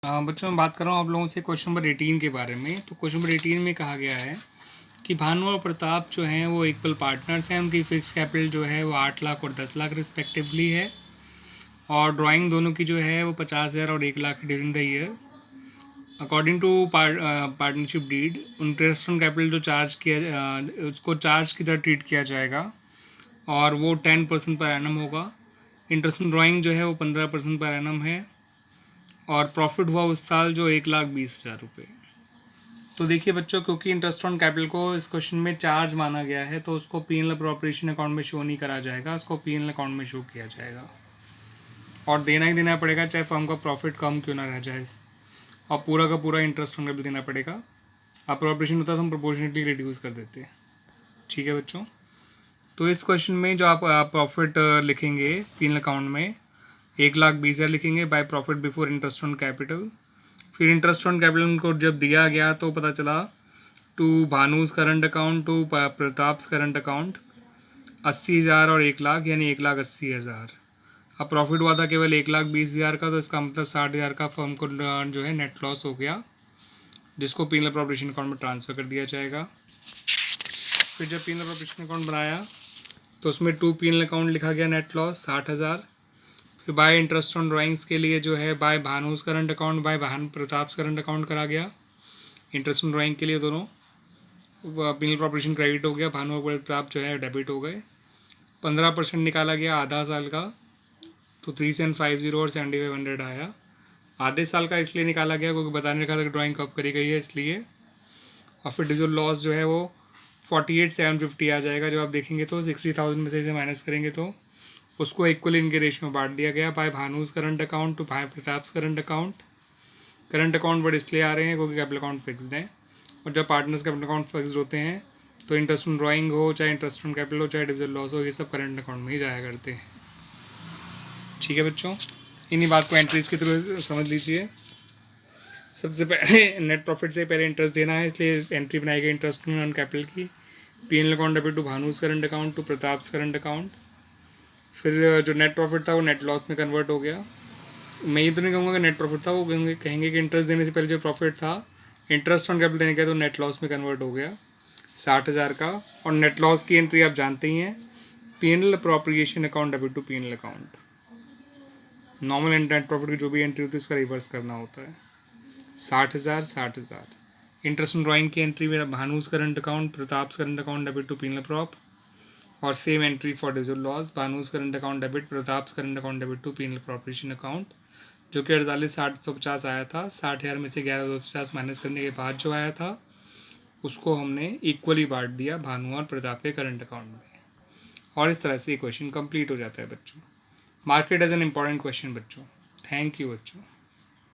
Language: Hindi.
बच्चों मैं बात कर रहा हूँ आप लोगों से क्वेश्चन नंबर 18 के बारे में। तो क्वेश्चन नंबर 18 में कहा गया है कि भानु और प्रताप जो हैं वो इक्वल पार्टनर्स हैं। उनकी फिक्स कैपिटल जो है वो 8 लाख और 10 लाख रिस्पेक्टिवली है, और ड्राइंग दोनों की जो है वो 50,000 और 1 lakh during the year. According to partnership deed interest on capital जो चार्ज किया उसको चार्ज की तरह ट्रीट किया जाएगा, और वो 10% पर एनम होगा। इंटरेस्ट ऑन ड्राइंग जो है वो 15% पर एनम है, और प्रॉफिट हुआ उस साल जो 1,20,000 रुपये। तो देखिए बच्चों, क्योंकि इंटरेस्ट ऑन कैपिटल को इस क्वेश्चन में चार्ज माना गया है तो उसको पीएनएल अप्रोप्रिएशन अकाउंट में शो नहीं करा जाएगा, उसको पीएनएल अकाउंट में शो किया जाएगा, और देना ही देना पड़ेगा चाहे फर्म का प्रॉफिट कम क्यों ना रह जाए, और पूरा का पूरा इंटरेस्ट ऑन कैपिटल देना पड़ेगा। अप्रोप्रिएशन होता है तो हम प्रोपोर्शनेटली रिड्यूस कर देते हैं। ठीक है बच्चों, तो इस क्वेश्चन में जो आप प्रॉफिट लिखेंगे पीएनएल अकाउंट में 1,20,000 लिखेंगे by profit before interest on capital. फिर इंटरेस्ट ऑन कैपिटल को जब दिया गया तो पता चला to Bhanu's current account to Pratap's current account 80,000 और 1 लाख, यानी 1,80,000। अब प्रॉफिट हुआ था केवल 1,20,000 का, तो इसका मतलब 60,000 का फर्म को जो है नेट लॉस हो गया, जिसको पीनल अप्रोप्रिएशन अकाउंट में ट्रांसफ़र कर दिया जाएगा। फिर जब पीनल अप्रोप्रिएशन अकाउंट बनाया तो उसमें टू पीनल अकाउंट लिखा गया नेट लॉस 60,000। फिर बाय इंटरेस्ट ऑन ड्राइंग्स के लिए जो है by Bhanu's current account by Bhanu Pratap's current account करा गया। इंटरेस्ट ऑन ड्राइंग के लिए दोनों पीनल अप्रोप्रिएशन क्रेडिट हो गया, भानु और प्रताप जो है डेबिट हो गए। 15% निकाला गया आधा साल का, तो 3750 और 7500 आया। आधे साल का इसलिए निकाला गया क्योंकि बताने रखा था कि ड्राइंग कब करी गई है, इसलिए। और फिर जो लॉस जो है वो 48,750 आ जाएगा। जब आप देखेंगे तो 60,000 में से इसे माइनस करेंगे तो उसको इक्वली इनके रेशियो में बांट दिया गया by Bhanu's current account to भाई Pratap's current account. Current account word इसलिए आ रहे हैं क्योंकि कैपिटल अकाउंट फिक्स्ड है, और जब पार्टनर्स कैपिटल अकाउंट फिक्स्ड होते हैं तो इंटरेस्ट ऑन ड्राइंग हो, चाहे इंटरेस्ट ऑन कैपिटल हो, चाहे डिविजन लॉस हो, ये सब करंट अकाउंट में ही जाया करते हैं। ठीक है बच्चों, इन्हीं बात को एंट्रीज के थ्रू समझ लीजिए। सबसे पहले नेट प्रॉफिट से पहले इंटरेस्ट देना है, इसलिए एंट्री बनाई गई इंटरेस्ट ऑन कैपिटल की। PNL account debit to Bhanu's current account to Pratap's current account. फिर जो नेट प्रॉफिट था वो नेट लॉस में कन्वर्ट हो गया। मैं ये तो नहीं कहूँगा कि नेट प्रॉफिट था, वो कहेंगे कि इंटरेस्ट देने से पहले जो प्रॉफिट था इंटरेस्ट ऑन कैपिटल देने के तो नेट लॉस में कन्वर्ट हो गया 60,000 का। और नेट लॉस की एंट्री आप जानते ही हैं, PNL appropriation account debit to PNL account. Normal and net profit की जो भी एंट्री होती है उसका रिवर्स करना होता है। 60,000 60,000। इंटरेस्ट ऑन ड्राइंग की एंट्री में Bhanu's current account Pratap's current account debit to PNL prop, और same entry for division loss Bhanu's current account debit Pratap's current account debit to PNL appropriation account, जो कि 48,850 आया था। 60,000 में से 11,250 माइनस करने के बाद जो आया था उसको हमने इक्वली बांट दिया भानु और प्रताप के करंट अकाउंट में, और इस तरह से ये क्वेश्चन कंप्लीट हो जाता है बच्चों। Market as an important question बच्चों। थैंक यू बच्चों।